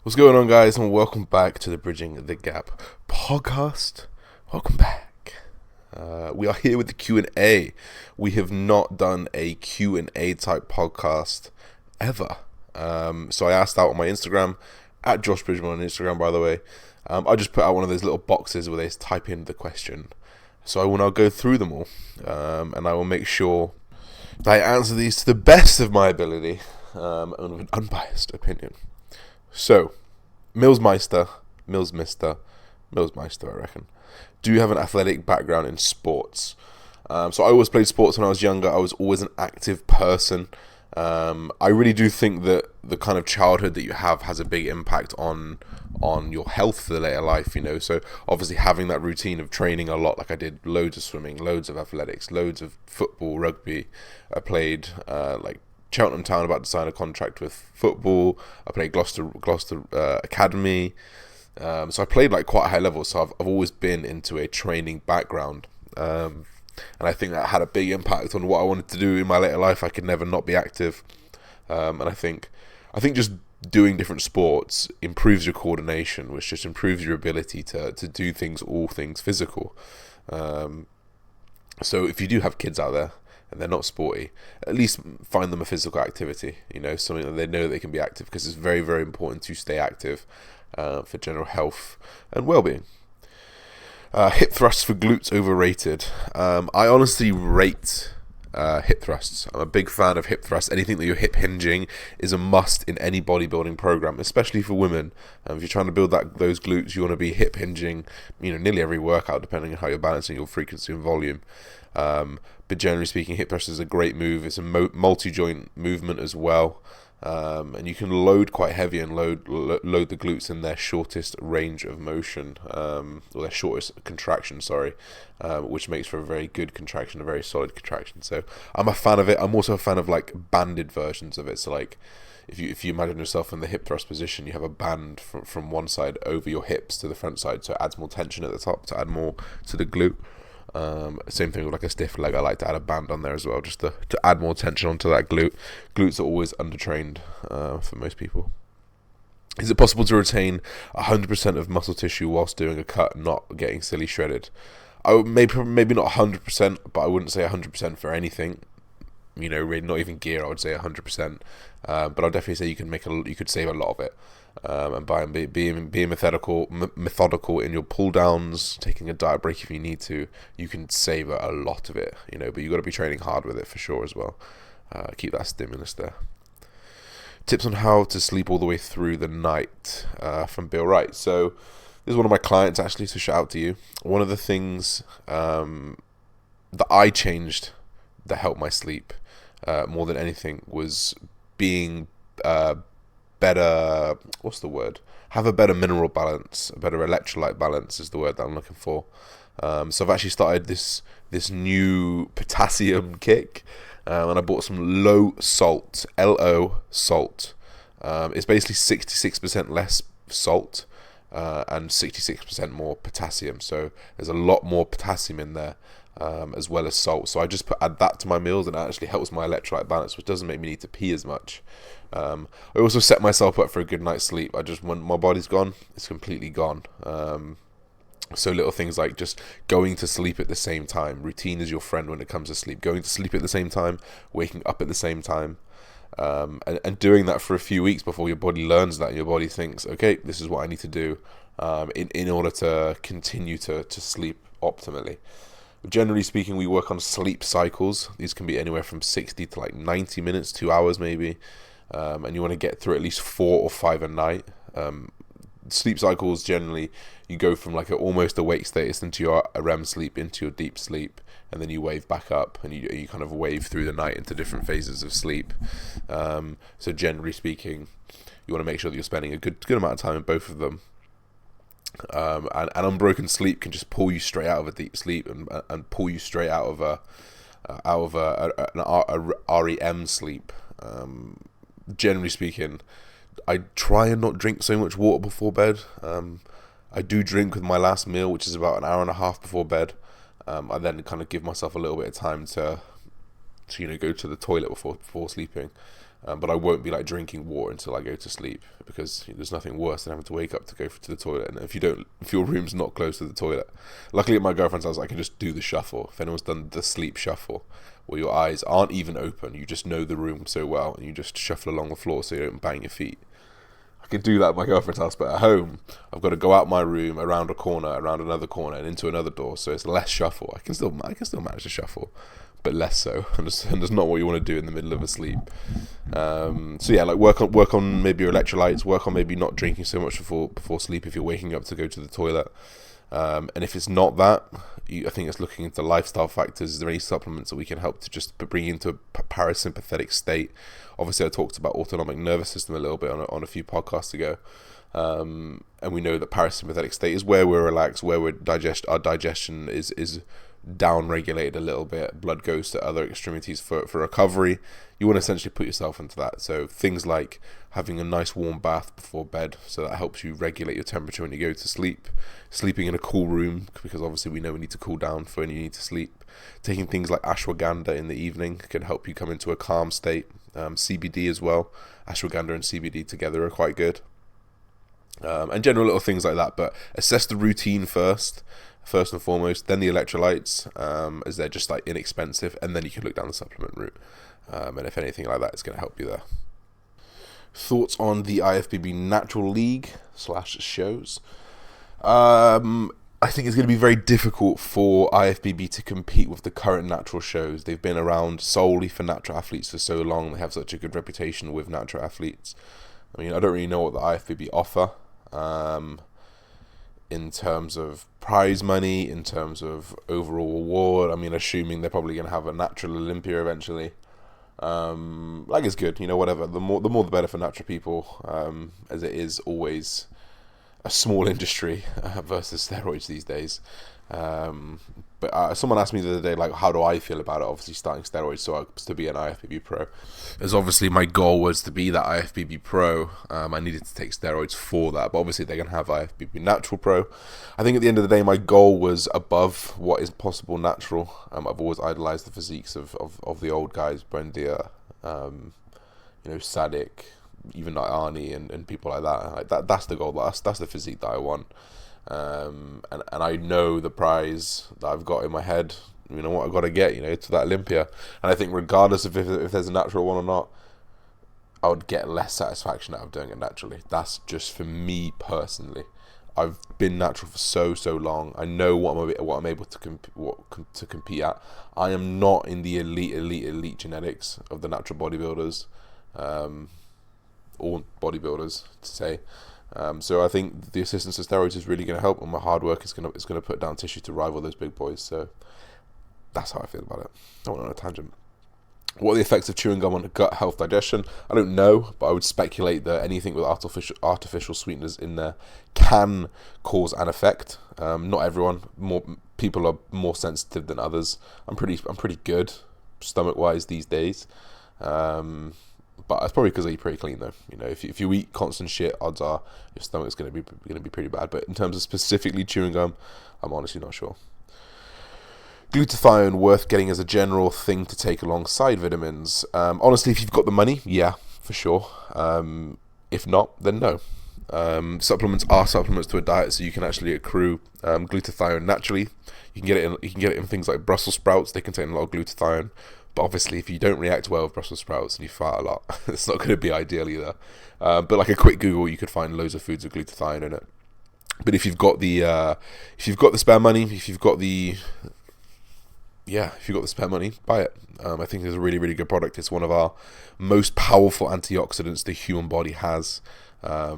What's going on, guys, and welcome back to the Bridging the Gap podcast. Welcome back. We are here with the Q&A. We have not done a Q&A type podcast ever. So I asked out on my Instagram, at Josh Bridgman on Instagram, by the way. I just put out one of those little boxes where they type in the question. So I will now go through them all, and I will make sure that I answer these to the best of my ability, and with an unbiased opinion. So, Millsmeister, I reckon. Do you have an athletic background in sports? So I always played sports when I was younger. I was always an active person. I really do think that the kind of childhood that you have has a big impact on your health for the later life, you know. So obviously having that routine of training a lot, like I did loads of swimming, loads of athletics, loads of football, rugby. I played like Cheltenham Town, about to sign a contract with football. I played Gloucester Academy. So I played like quite a high level. So I've always been into a training background. And I think that had a big impact on what I wanted to do in my later life. I could never not be active. And I think just doing different sports improves your coordination, which just improves your ability to do things, all things physical. So if you do have kids out there and they're not sporty, at least find them a physical activity, you know, something that they know they can be active, because it's very, very important to stay active for general health and well-being. Hip thrusts for glutes overrated. I honestly rate hip thrusts. I'm a big fan of hip thrusts. Anything that you're hip hinging is a must in any bodybuilding program, especially for women. If you're trying to build those glutes, you want to be hip hinging, you know, nearly every workout, depending on how you're balancing your frequency and volume. But generally speaking, hip thrust is a great move. It's a multi-joint movement as well. And you can load quite heavy and load the glutes in their shortest range of motion, or their shortest contraction, which makes for a very good contraction, a very solid contraction. So I'm a fan of it. I'm also a fan of like banded versions of it. So like if you imagine yourself in the hip thrust position, you have a band from one side over your hips to the front side, so it adds more tension at the top to add more to the glute. Same thing with like a stiff leg. I like to add a band on there as well, just to add more tension onto that glute. Glutes are always undertrained for most people. Is it possible to retain 100% of muscle tissue whilst doing a cut, not getting silly shredded? I would maybe not 100%, but I wouldn't say 100% for anything. You know, really, not even gear. I would say 100%. But I'll definitely say you could save a lot of it. And by being methodical in your pull downs, taking a diet break if you need to, you can save a lot of it, you know. But you got to be training hard with it for sure as well. Keep that stimulus there. Tips on how to sleep all the way through the night, from Bill Wright. So this is one of my clients, actually, so shout out to you. One of the things that I changed that helped my sleep more than anything was being better, have a better mineral balance, a better electrolyte balance is the word that I'm looking for. So I've actually started this new potassium kick, and I bought some low salt, LO salt. It's basically 66% less salt and 66% more potassium. So there's a lot more potassium in there, as well as salt. So I just add that to my meals, and it actually helps my electrolyte balance, which doesn't make me need to pee as much. I also set myself up for a good night's sleep. When my body's gone, it's completely gone. So little things like just going to sleep at the same time. Routine is your friend when it comes to sleep. Going to sleep at the same time, waking up at the same time, and doing that for a few weeks before your body learns that, and your body thinks, okay, this is what I need to do in order to continue to sleep optimally. Generally speaking, we work on sleep cycles. These can be anywhere from 60 to like 90 minutes, 2 hours maybe. And you want to get through at least 4 or 5 a night. Sleep cycles, generally, you go from like almost awake status into your REM sleep, into your deep sleep, and then you wave back up, and you kind of wave through the night into different phases of sleep. So generally speaking, you want to make sure that you're spending a good amount of time in both of them. And unbroken sleep can just pull you straight out of a deep sleep and pull you straight out of an REM sleep. Generally speaking, I try and not drink so much water before bed. I do drink with my last meal, which is about an hour and a half before bed. I then kind of give myself a little bit of time to go to the toilet before sleeping. But I won't be like drinking water until I go to sleep, because there's nothing worse than having to wake up to go to the toilet. And if your room's not close to the toilet, luckily at my girlfriend's house I can just do the shuffle. If anyone's done the sleep shuffle, where your eyes aren't even open, you just know the room so well, and you just shuffle along the floor so you don't bang your feet. I can do that at my girlfriend's house, but at home I've got to go out my room, around a corner, around another corner, and into another door. So it's less shuffle. I can still manage to shuffle, but less so. And it's not what you want to do in the middle of a sleep. So yeah, like work on maybe your electrolytes. Work on maybe not drinking so much before sleep if you're waking up to go to the toilet. And if it's not that, I think it's looking into lifestyle factors. Is there any supplements that we can help to just bring you into a parasympathetic state? Obviously, I talked about autonomic nervous system a little bit on a few podcasts ago. And we know that parasympathetic state is where we're relaxed, where our digestion is down regulated a little bit. Blood goes to other extremities for recovery. You want to essentially put yourself into that. So things like having a nice warm bath before bed, so that helps you regulate your temperature when you go to sleep. Sleeping in a cool room, because obviously we know we need to cool down for when you need to sleep. Taking things like ashwagandha in the evening can help you come into a calm state. CBD as well. Ashwagandha and CBD together are quite good. And general little things like that. But assess the routine first and foremost, then the electrolytes, as they're just like inexpensive, and then you can look down the supplement route. And if anything like that, it's going to help you there. Thoughts on the IFBB Natural League /shows? I think it's going to be very difficult for IFBB to compete with the current natural shows. They've been around solely for natural athletes for so long. They have such a good reputation with natural athletes. I mean, I don't really know what the IFBB offer in terms of prize money, in terms of overall award. I mean, assuming they're probably going to have a natural Olympia eventually. Like, it's good, whatever. The more the better for natural people, as it is always a small industry versus steroids these days. But someone asked me the other day, like, how do I feel about it? Obviously, starting steroids so to be an IFBB pro. As obviously my goal was to be that IFBB pro, I needed to take steroids for that. But obviously, they're going to have IFBB natural pro. I think at the end of the day, my goal was above what is possible natural. I've always idolized the physiques of the old guys, Brendia, Sadik, even like Arnie and people like that. That's the goal. That's the physique that I want. And I know the prize that I've got in my head. What I've got to get, to that Olympia. And I think regardless of if there's a natural one or not, I would get less satisfaction out of doing it naturally. That's just for me personally. I've been natural for so long. I know what I'm able to compete at. I am not in the elite genetics of the natural bodybuilders, or bodybuilders to say. So I think the assistance of steroids is really going to help, and my hard work is going to put down tissue to rival those big boys. So that's how I feel about it. I went on a tangent. What are the effects of chewing gum on gut health, digestion? I don't know, but I would speculate that anything with artificial sweeteners in there can cause an effect. Not everyone. More people are more sensitive than others. I'm pretty good stomach wise these days. But it's probably because I eat pretty clean though. If you eat constant shit, odds are your stomach's gonna be pretty bad. But in terms of specifically chewing gum, I'm honestly not sure. Glutathione worth getting as a general thing to take alongside vitamins. Honestly, if you've got the money, yeah, for sure. If not, then no. Supplements are supplements to a diet, so you can actually accrue glutathione naturally. You can get it in things like Brussels sprouts. They contain a lot of glutathione. But obviously, if you don't react well with Brussels sprouts and you fart a lot, it's not going to be ideal either. But like a quick Google, you could find loads of foods with glutathione in it. But if you've got the spare money, if you've got the spare money, buy it. I think it's a really, really good product. It's one of our most powerful antioxidants the human body has. I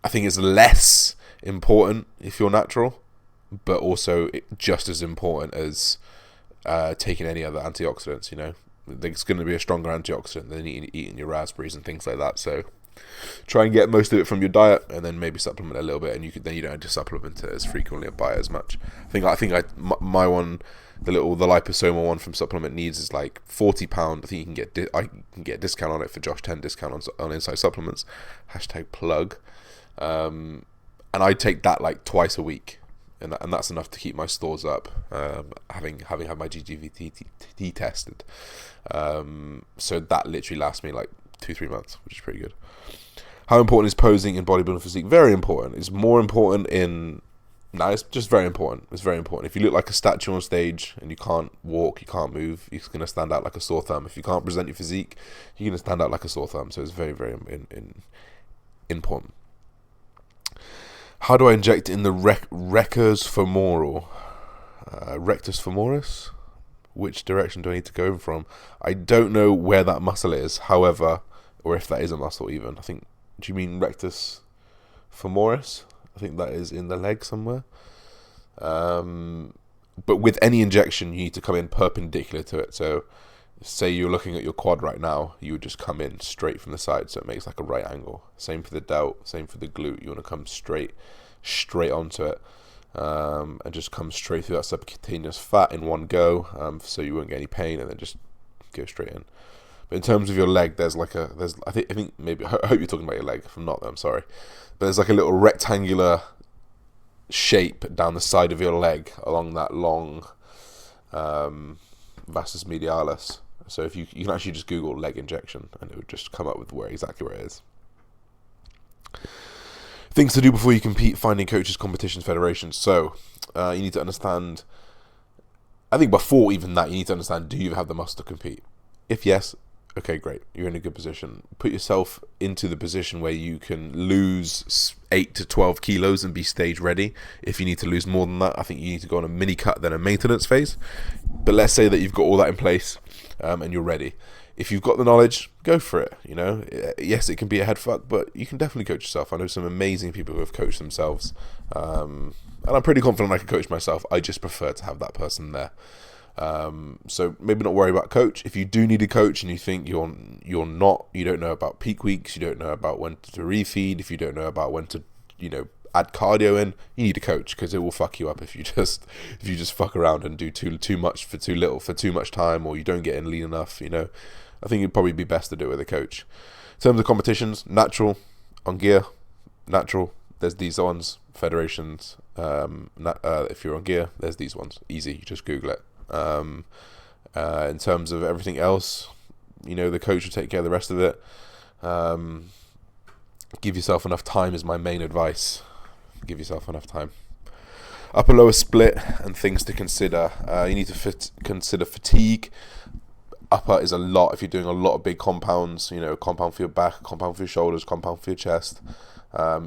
think it's less important if you're natural, but also just as important as taking any other antioxidants. It's going to be a stronger antioxidant than eating your raspberries and things like that. So try and get most of it from your diet, and then maybe supplement a little bit, and you don't have to supplement it as frequently or buy it as much. I think my one, the liposoma one from Supplement Needs is like £40. I think I can get a discount on it for Josh 10 discount on Inside Supplements. #plug. And I take that like twice a week. and that's enough to keep my stores up. Having had my GGVT tested, so that literally lasts me like 2-3 months, which is pretty good. How important is posing in bodybuilding physique? Very important. It's more important in... No, it's just very important. It's very important. If you look like a statue on stage and you can't walk, you can't move, you're going to stand out like a sore thumb. If you can't present your physique, you're going to stand out like a sore thumb. So it's very, very important. How do I inject in the rectus femoral? Rectus femoris? Which direction do I need to go from? I don't know where that muscle is, however, or if that is a muscle even. I think... Do you mean rectus femoris? I think that is in the leg somewhere. But with any injection, you need to come in perpendicular to it. So, say you're looking at your quad right now, you would just come in straight from the side, so it makes like a right angle. Same for the delt, same for the glute. You want to come straight onto it, and just come straight through that subcutaneous fat in one go, so you won't get any pain, and then just go straight in. But in terms of your leg, I think maybe, I hope you're talking about your leg. If I'm not, then I'm sorry. But there's like a little rectangular shape down the side of your leg along that long vastus medialis. So if you can actually just Google leg injection, and it would just come up with exactly where it is. Things to do before you compete: finding coaches, competitions, federations. So you need to understand. I think before even that, you need to understand: do you have the muscle to compete? If yes, okay, great. You're in a good position. Put yourself into the position where you can lose 8 to 12 kilos and be stage ready. If you need to lose more than that, I think you need to go on a mini cut, then a maintenance phase. But let's say that you've got all that in place, and you're ready. If you've got the knowledge, go for it. You know, yes, it can be a head fuck, but you can definitely coach yourself. I know some amazing people who have coached themselves, and I'm pretty confident I can coach myself. I just prefer to have that person there. So maybe not worry about coach. If you do need a coach and you think you don't know about peak weeks, you don't know about when to refeed, if you don't know about when to, add cardio in, you need a coach, because it will fuck you up if you just fuck around and do too much for too little for too much time, or you don't get in lean enough. I think it'd probably be best to do it with a coach. In terms of competitions, natural on gear, natural. There's these ones. Federations. If you're on gear, there's these ones. Easy. You just Google it. In terms of everything else, the coach will take care of the rest of it. Give yourself enough time is my main advice. Give yourself enough time. Upper lower split and things to consider. You need to consider fatigue. Upper is a lot if you're doing a lot of big compounds, compound for your back, compound for your shoulders, compound for your chest.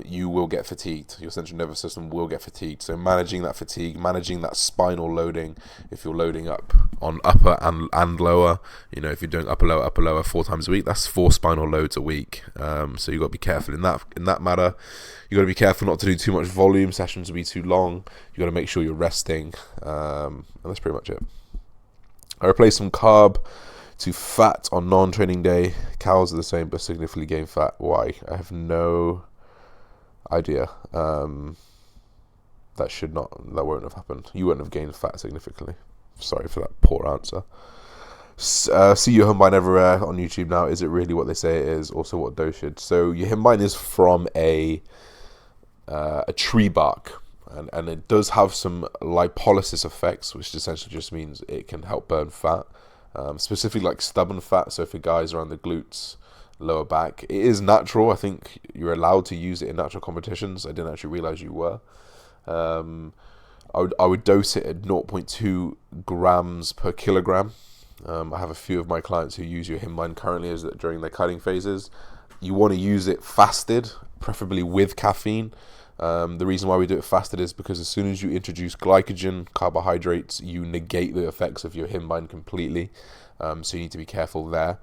You will get fatigued. Your central nervous system will get fatigued. So managing that fatigue, managing that spinal loading, if you're loading up on upper and lower, if you're doing upper lower 4 times a week, that's 4 spinal loads a week. So you've got to be careful in that matter. You've got to be careful not to do too much volume. Sessions will be too long. You've got to make sure you're resting. And that's pretty much it. I replace some carb to fat on non-training day. Cows are the same but significantly gain fat. Why? I have no idea. That won't have happened. You wouldn't have gained fat significantly. Sorry for that poor answer. See Yohimbine everywhere on YouTube now. Is it really what they say it is? Also, what dosage? So Yohimbine is from a tree bark, and it does have some lipolysis effects, which essentially just means it can help burn fat, specifically like stubborn fat. So for guys around the glutes, lower back, it is natural. I think you're allowed to use it in natural competitions. I didn't actually realize you were. I would dose it at 0.2 grams per kilogram. I have a few of my clients who use Yohimbine currently during their cutting phases. You want to use it fasted, preferably with caffeine. The reason why we do it fasted is because as soon as you introduce glycogen, carbohydrates, you negate the effects of Yohimbine completely. So you need to be careful there.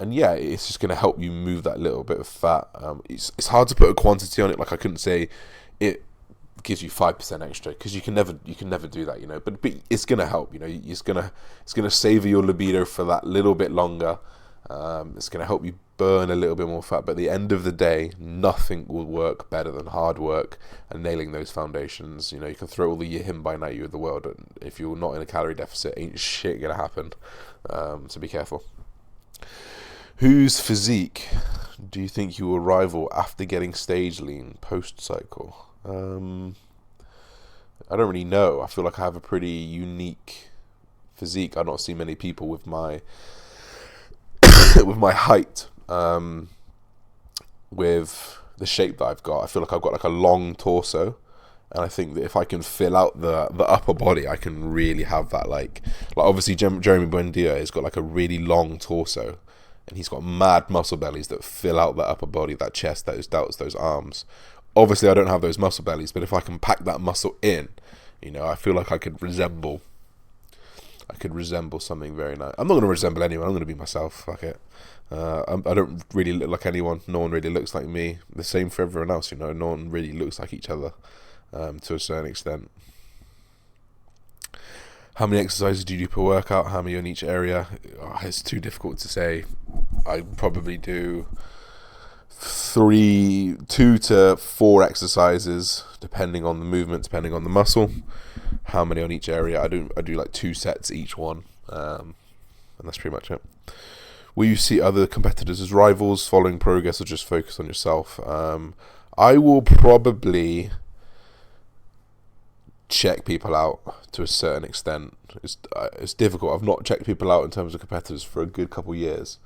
And yeah, it's just going to help you move that little bit of fat. It's hard to put a quantity on it. Like I couldn't say it gives you 5% extra, because you can never do that, But it's going to help. It's going to savor your libido for that little bit longer. It's going to help you burn a little bit more fat. But at the end of the day, nothing will work better than hard work and nailing those foundations. You can throw all the Yohimbine at you of the world, and if you're not in a calorie deficit, ain't shit going to happen. So be careful. Whose physique do you think you will rival after getting stage lean post-cycle? I don't really know. I feel like I have a pretty unique physique. I don't see many people with my with my height, with the shape that I've got. I feel like I've got like a long torso, and I think that if I can fill out the upper body, I can really have that like obviously Jeremy Buendia has got like a really long torso, and he's got mad muscle bellies that fill out the upper body, that chest, those delts, those arms. Obviously, I don't have those muscle bellies, but if I can pack that muscle in, you know, I feel like I could resemble something very nice. I'm not going to resemble anyone. I'm going to be myself. Fuck it. I don't really look like anyone. No one really looks like me. The same for everyone else, you know. No one really looks like each other, to a certain extent. How many exercises do you do per workout? How many on each area? Oh, it's too difficult to say. I probably do 2 to 4 exercises, depending on the movement, depending on the muscle. How many on each area? I do like 2 sets each one, and that's pretty much it. Will you see other competitors as rivals, following progress, or just focus on yourself? I will probably check people out to a certain extent. It's difficult. I've not checked people out in terms of competitors for a good couple of years,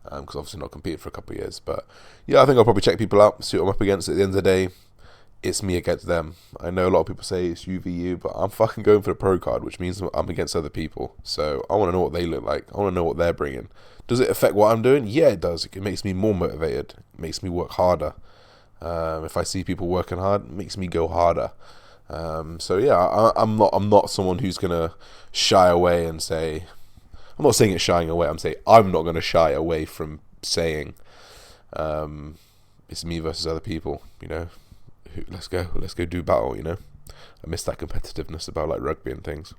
because obviously not competed for a couple of years. But yeah, I think I'll probably check people out, see what I'm up against. At the end of the day, it's me against them. I know a lot of people say it's UVU, but I'm fucking going for the pro card, which means I'm against other people. So I want to know what they look like. I want to know what they're bringing. Does it affect what I'm doing? Yeah, it does. It makes me more motivated. It makes me work harder. If I see people working hard, it makes me go harder. So yeah, I'm not someone who's gonna shy away and say. I'm not saying it's shying away. I'm saying I'm not gonna shy away from saying, it's me versus other people. You know, let's go do battle. You know, I miss that competitiveness about like rugby and things.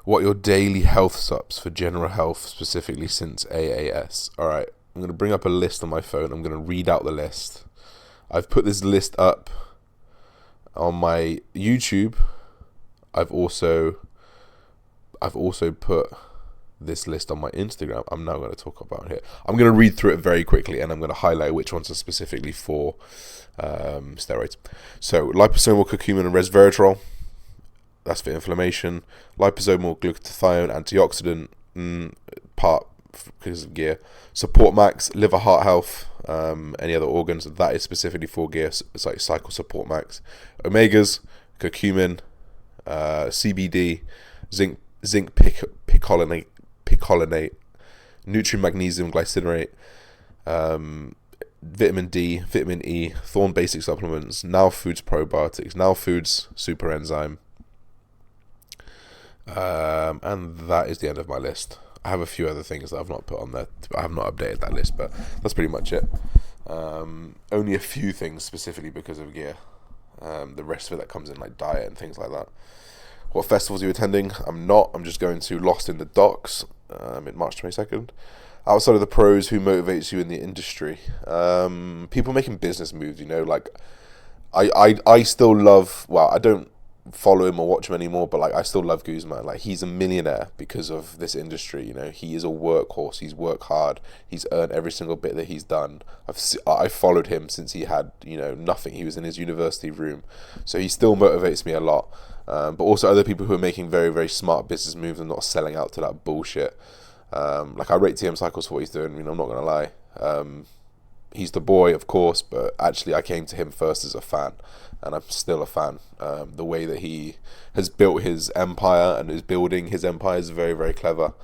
What are your daily health supps for general health, specifically since AAS? All right, I'm gonna bring up a list on my phone. I'm gonna read out the list. I've put this list up on my YouTube. I've also put this list on my Instagram. I'm now going to talk about it here. I'm going to read through it very quickly, and I'm going to highlight which ones are specifically for steroids. So liposomal curcumin and resveratrol, that's for inflammation. Liposomal glutathione antioxidant, part because of gear. Support max, liver, heart health, any other organs, that is specifically for gear. It's like cycle support max. Omegas, curcumin, CBD, zinc picolinate, nutrient magnesium glycinate, vitamin D, vitamin E, Thorne basic supplements, Now Foods probiotics, Now Foods super enzyme, and that is the end of my list. I have a few other things that I've not put on there. I have not updated that list, but that's pretty much it. Only a few things specifically because of gear. The rest of it that comes in like diet and things like that. What festivals are you attending? I'm not. I'm just going to Lost in the Docks in March 22nd. Outside of the pros, who motivates you in the industry? People making business moves, you know, like I still love, well, I don't follow him or watch him anymore, but like I still love Guzman. Like, he's a millionaire because of this industry, you know. He is a workhorse. He's worked hard. He's earned every single bit that he's done. I followed him since he had, you know, nothing. He was in his university room, so he still motivates me a lot. But also other people who are making very, very smart business moves and not selling out to that bullshit. Like, I rate TM Cycles for what he's doing. I mean, I'm not gonna lie. He's the boy, of course, but actually I came to him first as a fan, and I'm still a fan. The way that he has built his empire and is building his empire is very, very clever,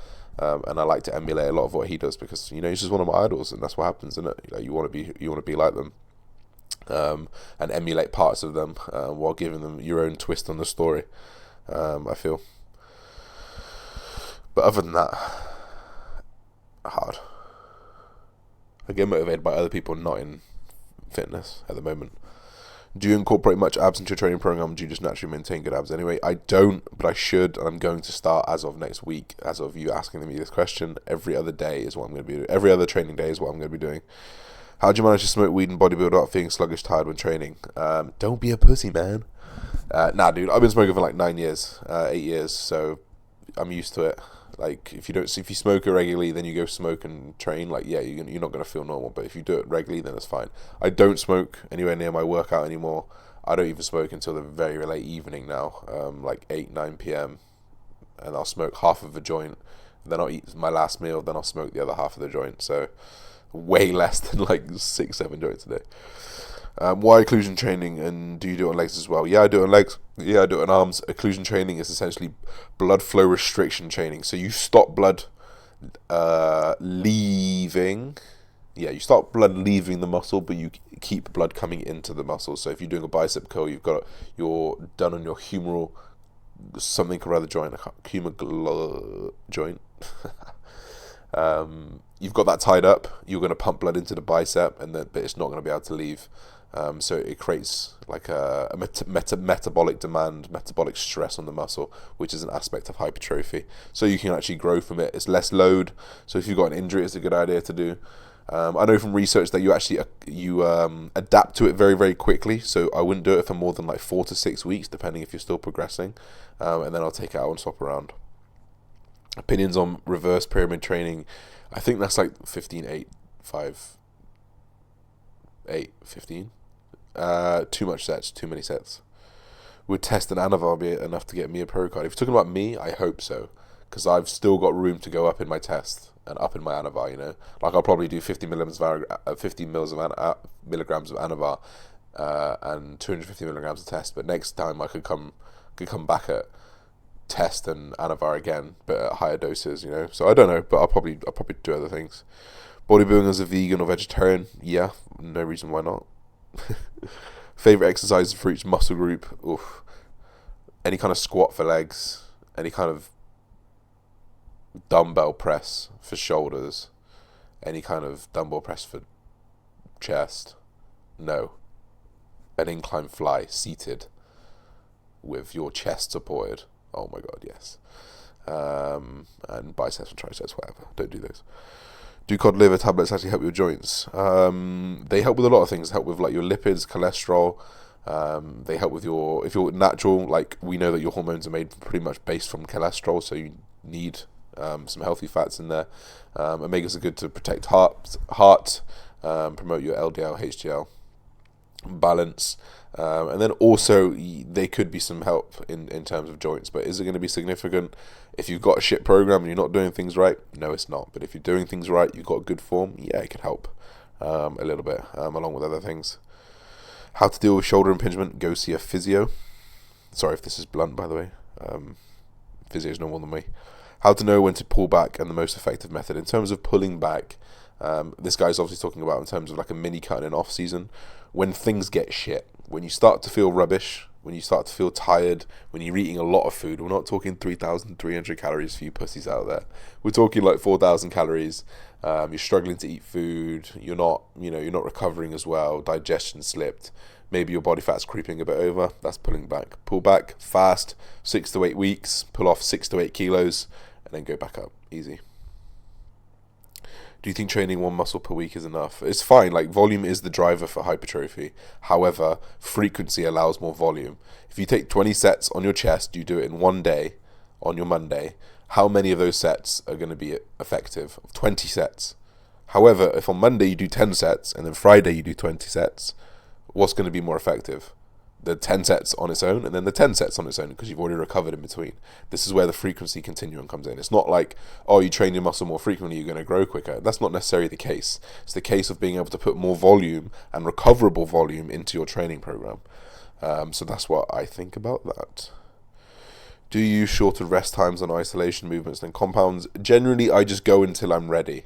and I like to emulate a lot of what he does because, you know, he's just one of my idols, and that's what happens, isn't it? You know, you want to be like them, and emulate parts of them while giving them your own twist on the story. I feel, but other than that, hard. I get motivated by other people not in fitness at the moment. Do you incorporate much abs into your training program? Do you just naturally maintain good abs anyway? I don't, but I should, and I'm going to start as of next week. As of you asking me this question, every other day is what I'm going to be doing. Every other training day is what I'm going to be doing. How do you manage to smoke weed and bodybuild without feeling sluggish, tired when training? Don't be a pussy, man. Nah, dude, I've been smoking for like 8 years, so I'm used to it. Like, if you smoke irregularly, then you go smoke and train, like, yeah, you're not going to feel normal. But if you do it regularly, then it's fine. I don't smoke anywhere near my workout anymore. I don't even smoke until the very late evening now, like 8, 9 p.m. And I'll smoke half of a joint, then I'll eat my last meal, then I'll smoke the other half of the joint. So way less than like 6, 7 joints a day. Why occlusion training, and do you do it on legs as well? Yeah, I do it on legs. Yeah, I do it on arms. Occlusion training is essentially blood flow restriction training. So you stop blood leaving. Yeah, you stop blood leaving the muscle, but you keep blood coming into the muscle. So if you're doing a bicep curl, you're done on your humeral something or other joint, humeral joint. You've got that tied up. You're going to pump blood into the bicep, but it's not going to be able to leave. So it creates like a metabolic demand, metabolic stress on the muscle, which is an aspect of hypertrophy. So you can actually grow from it. It's less load. So if you've got an injury, it's a good idea to do. I know from research that you actually adapt to it very, very quickly. So I wouldn't do it for more than like 4 to 6 weeks, depending if you're still progressing. And then I'll take it out and swap around. Opinions on reverse pyramid training. I think that's like 15, 8, 5, 8, 15. Too much sets, too many sets. Would test an anavar be enough to get me a pro card? If you're talking about me, I hope so, because I've still got room to go up in my test and up in my anavar. You know, like I'll probably do 50 milligrams of anavar and 250 milligrams of test. But next time I could come back at test and anavar again, but at higher doses. You know, so I don't know, but I'll probably do other things. Bodybuilding as a vegan or vegetarian? Yeah, no reason why not. Favorite exercises for each muscle group? Oof. Any kind of squat for legs, any kind of dumbbell press for shoulders, any kind of dumbbell press for chest. No. An incline fly seated with your chest supported. Oh my god, yes. And biceps and triceps, whatever. Don't do those. Do cod liver tablets actually help your joints? They help with a lot of things. They help with like your lipids, cholesterol. They help with if you're natural, like we know that your hormones are made pretty much based from cholesterol, so you need some healthy fats in there. Omegas are good to protect heart, promote your LDL, HDL balance. And then also they could be some help in terms of joints, but is it going to be significant? If you've got a shit program and you're not doing things right, no, it's not. But if you're doing things right, you've got good form, yeah, it could help a little bit, along with other things. How to deal with shoulder impingement? Go see a physio. Sorry if this is blunt, by the way. Physios know more than me. How to know when to pull back and the most effective method. In terms of pulling back, this guy's obviously talking about in terms of like a mini cut in an off season. When things get shit, when you start to feel rubbish, when you start to feel tired, when you're eating a lot of food. We're not talking 3,300 calories for you pussies out there. We're talking like 4,000 calories. You're struggling to eat food. You're not recovering as well. Digestion slipped. Maybe your body fat's creeping a bit over. That's pulling back. Pull back fast, 6 to 8 weeks. Pull off 6 to 8 kilos, and then go back up. Easy. Do you think training one muscle per week is enough? It's fine, like volume is the driver for hypertrophy. However, frequency allows more volume. If you take 20 sets on your chest, you do it in one day, on your Monday, how many of those sets are going to be effective? 20 sets. However, if on Monday you do 10 sets, and then Friday you do 20 sets, what's going to be more effective? The 10 sets on its own, and then the 10 sets on its own, because you've already recovered in between. This is where the frequency continuum comes in. It's not like, oh, you train your muscle more frequently, you're going to grow quicker. That's not necessarily the case. It's the case of being able to put more volume and recoverable volume into your training program. So that's what I think about that. Do you use shorter rest times on isolation movements than compounds? Generally, I just go until I'm ready.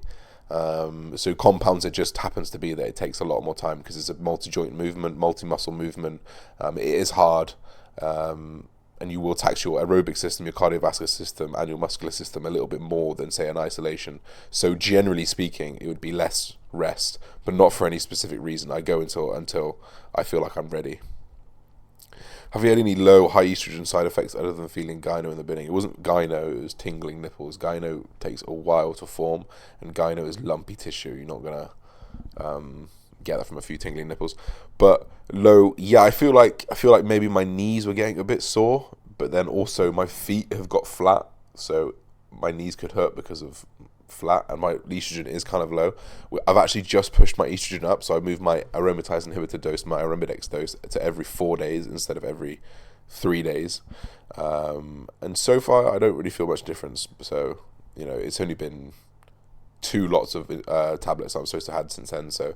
So compounds, it just happens to be that it takes a lot more time because it's a multi-joint movement, multi-muscle movement. It is hard, and you will tax your aerobic system, your cardiovascular system, and your muscular system a little bit more than, say, an isolation. So generally speaking, it would be less rest, but not for any specific reason. I go until I feel like I'm ready. Have you had any low, high estrogen side effects other than feeling gyno in the beginning? It wasn't gyno, it was tingling nipples. Gyno takes a while to form, and gyno is lumpy tissue. You're not going to get that from a few tingling nipples. But low, yeah, I feel like maybe my knees were getting a bit sore, but then also my feet have got flat, so my knees could hurt because of flat and my estrogen is kind of low, I've actually just pushed my estrogen up. So I moved my aromatase inhibitor dose, my arimidex dose, to every 4 days instead of every 3 days. And so far, I don't really feel much difference. So, it's only been 2 lots of tablets I'm supposed to have had since then. So,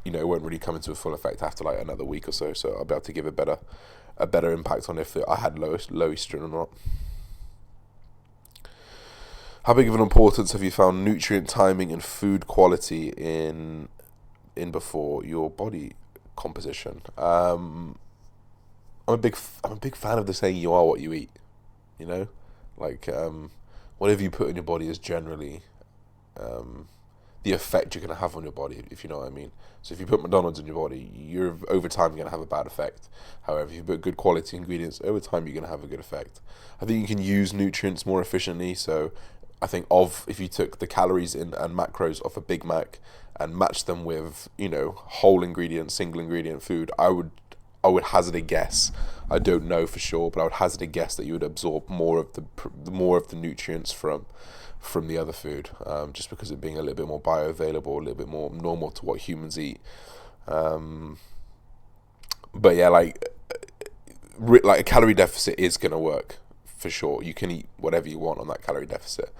it won't really come into a full effect after like another week or so. So I'll be able to give a better impact on if I had low estrogen or not. How big of an importance have you found nutrient timing and food quality in before your body composition? I'm a big fan of the saying, "You are what you eat." Whatever you put in your body is generally the effect you're going to have on your body, if you know what I mean. So if you put McDonald's in your body, over time you're going to have a bad effect. However, if you put good quality ingredients, over time you're going to have a good effect. I think you can use nutrients more efficiently. So I think if you took the calories in and macros off a Big Mac and matched them with, whole ingredient, single ingredient food, I would hazard a guess. I don't know for sure, but I would hazard a guess that you would absorb more of the nutrients from the other food, just because of being a little bit more bioavailable, a little bit more normal to what humans eat. But yeah, like a calorie deficit is gonna work for sure. You can eat whatever you want on that calorie deficit,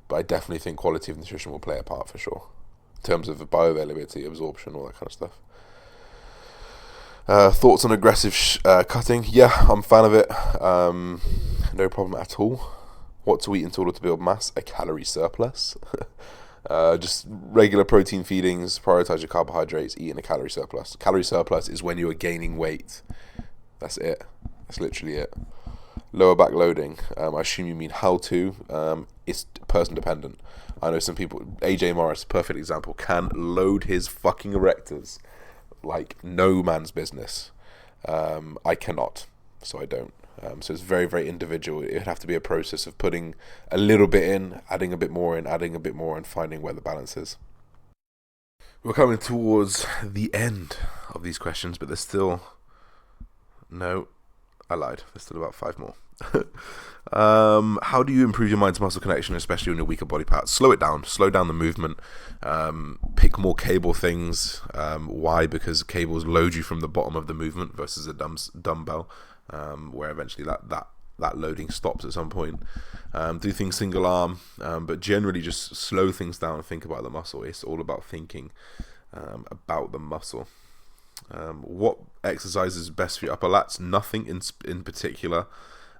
but I definitely think quality of nutrition will play a part for sure, in terms of bioavailability, absorption, all that kind of stuff. Thoughts on aggressive cutting? Yeah, I'm a fan of it. No problem at all. What to eat in order to build mass? A calorie surplus. Just regular protein feedings, prioritize your carbohydrates, eat in a calorie surplus. Calorie surplus is when you are gaining weight. That's it. That's literally it. Lower back loading. I assume you mean how to. It's person dependent. I know some people, AJ Morris, perfect example, can load his fucking erectors like no man's business. I cannot, so I don't. So it's very, very individual. It would have to be a process of putting a little bit in, adding a bit more in, adding a bit more, and finding where the balance is. We're coming towards the end of these questions, but there's still... No, I lied. There's still about 5 more. How do you improve your mind-to-muscle connection, especially on your weaker body parts? Slow it down. Slow down the movement. Pick more cable things. Why? Because cables load you from the bottom of the movement versus a dumbbell, where eventually that loading stops at some point. Do things single arm, but generally just slow things down and think about the muscle. It's all about thinking about the muscle. What exercise is best for your upper lats? Nothing in particular.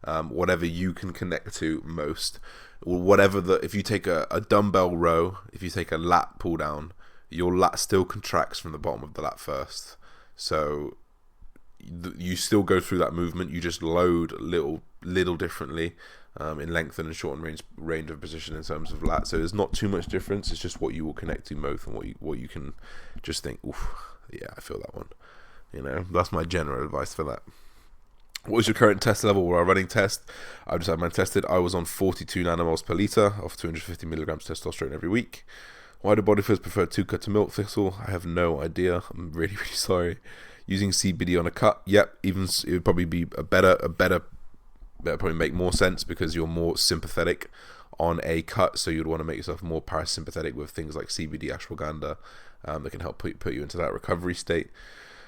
Whatever you can connect to most. If you take a dumbbell row, if you take a lat pull down, your lat still contracts from the bottom of the lat first. So you still go through that movement. You just load little differently in length and short and range of position in terms of lat. So there's not too much difference. It's just what you will connect to most and what you can just think, oof, yeah, I feel that one. That's my general advice for that. What was your current test level or a running test? I just had mine tested. I was on 42 nanomoles per litre of 250 milligrams testosterone every week. Why do bodybuilders prefer 2-cut to milk thistle? I have no idea. I'm really, really sorry. Using CBD on a cut? Yep. It would probably be a better probably make more sense because you're more sympathetic on a cut. So you'd want to make yourself more parasympathetic with things like CBD, ashwagandha, that can help put you into that recovery state.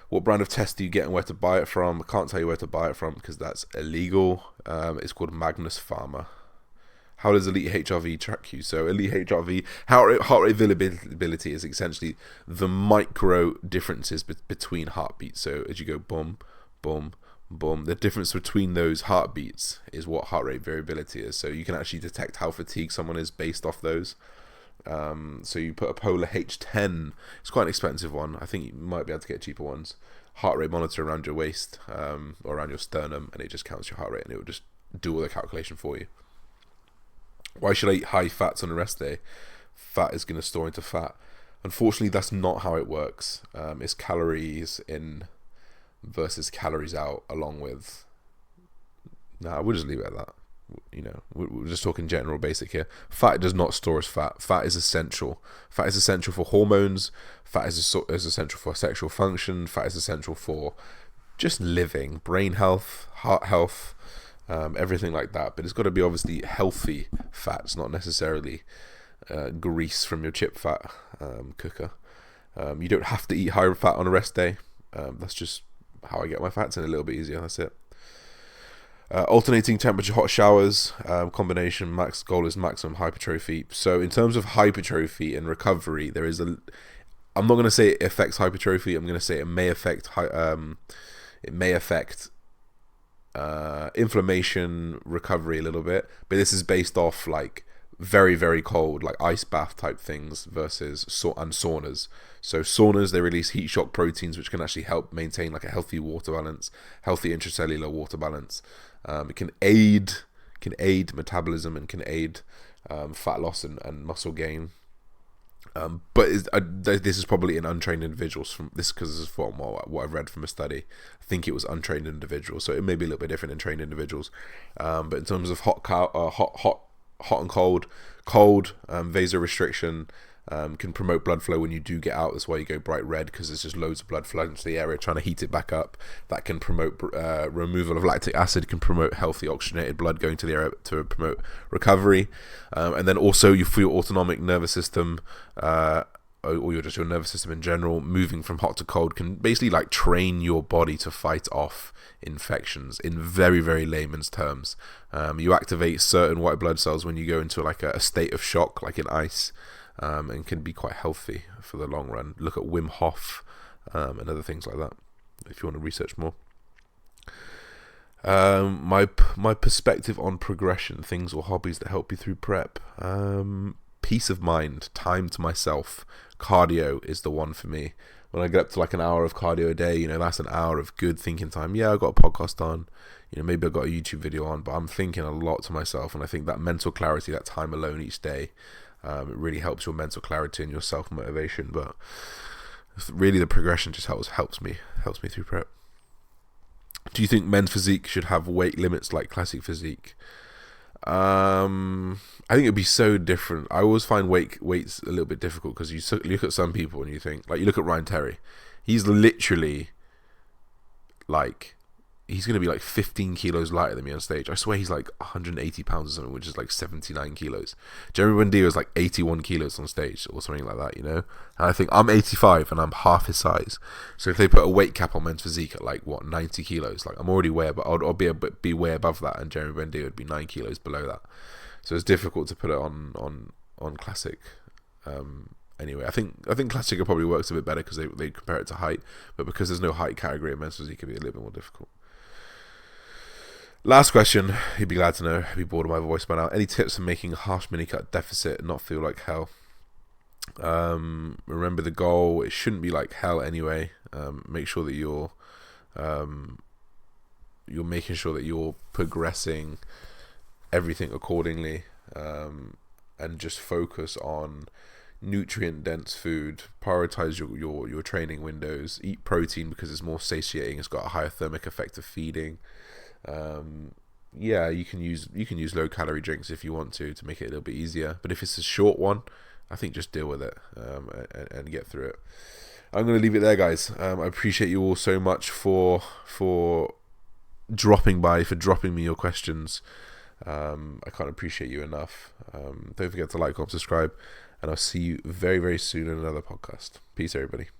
What brand of test do you get and where to buy it from? I can't tell you where to buy it from because that's illegal. It's called Magnus Pharma. How does Elite HRV track you? So Elite HRV, heart rate variability is essentially the micro differences between heartbeats. So as you go boom, boom, boom, the difference between those heartbeats is what heart rate variability is. So you can actually detect how fatigued someone is based off those. So you put a Polar H10, it's quite an expensive one. I think you might be able to get cheaper ones. Heart rate monitor around your waist, or around your sternum, and it just counts your heart rate and it will just do all the calculation for you. Why should I eat high fats on a rest day? Fat is going to store into fat. Unfortunately, that's not how it works. It's calories in versus calories out, along with... we'll just leave it at that. We're just talking general basic here. Fat does not store as fat. Fat is essential. Fat is essential for hormones. Fat is essential for sexual function. Fat is essential for just living, brain health, heart health, everything like that. But it's got to be obviously healthy fats, not necessarily grease from your chip fat cooker. You don't have to eat high fat on a rest day. That's just how I get my fats in a little bit easier. That's it. Alternating temperature hot showers, combination goal is maximum hypertrophy. So in terms of hypertrophy and recovery, I'm not going to say it affects hypertrophy. I'm going to say it may affect inflammation, recovery a little bit, but this is based off like very, very cold, like ice bath type things versus and saunas. So saunas, they release heat shock proteins, which can actually help maintain like a healthy water balance, healthy intracellular water balance. It can aid metabolism and can aid fat loss and muscle gain. But this is probably in untrained individuals because this is from what I've read from a study. I think it was untrained individuals, so it may be a little bit different in trained individuals. But in terms of hot and cold, vasorestriction can promote blood flow when you do get out. That's why you go bright red, because there's just loads of blood flowing into the area trying to heat it back up. That can promote removal of lactic acid, can promote healthy oxygenated blood going to the area to promote recovery. And then also for your autonomic nervous system, or your nervous system in general, moving from hot to cold can basically like train your body to fight off infections in very, very layman's terms. You activate certain white blood cells when you go into like a state of shock, like in ice, and can be quite healthy for the long run. Look at Wim Hof and other things like that if you want to research more. My perspective on progression, things or hobbies that help you through prep. Peace of mind, time to myself. Cardio is the one for me. When I get up to like an hour of cardio a day, that's an hour of good thinking time. Yeah, I've got a podcast on, maybe I've got a YouTube video on, but I'm thinking a lot to myself. And I think that mental clarity, that time alone each day, it really helps your mental clarity and your self-motivation. But really the progression just helps me through prep. Do you think men's physique should have weight limits like classic physique? I think it'd be so different. I always find weights a little bit difficult because you look at some people and you think, like, you look at Ryan Terry, he's literally like, he's going to be like 15 kilos lighter than me on stage. I swear he's like 180 pounds or something, which is like 79 kilos. Jeremy Buendia is like 81 kilos on stage or something like that, And I think I'm 85 and I'm half his size. So if they put a weight cap on men's physique at like, 90 kilos, like I'm already way above, I'll be way above that, and Jeremy Buendia would be 9 kilos below that. So it's difficult to put it on classic. Anyway, I think classic probably works a bit better because they compare it to height, but because there's no height category in men's physique, it can be a little bit more difficult. Last question, you'd be glad to know, I'd be bored of my voice by now. Any tips for making a harsh mini-cut deficit and not feel like hell? Remember the goal, it shouldn't be like hell anyway. Make sure that you're making sure that you're progressing everything accordingly, and just focus on nutrient-dense food. Prioritize your training windows. Eat protein because it's more satiating. It's got a higher thermic effect of feeding. You can use low calorie drinks if you want to make it a little bit easier, but if it's a short one, I think just deal with it and get through it. I'm going to leave it there, guys. I appreciate you all so much for dropping me your questions. I can't appreciate you enough. Don't forget to like, comment, subscribe, and I'll see you very, very soon in another podcast. Peace, everybody.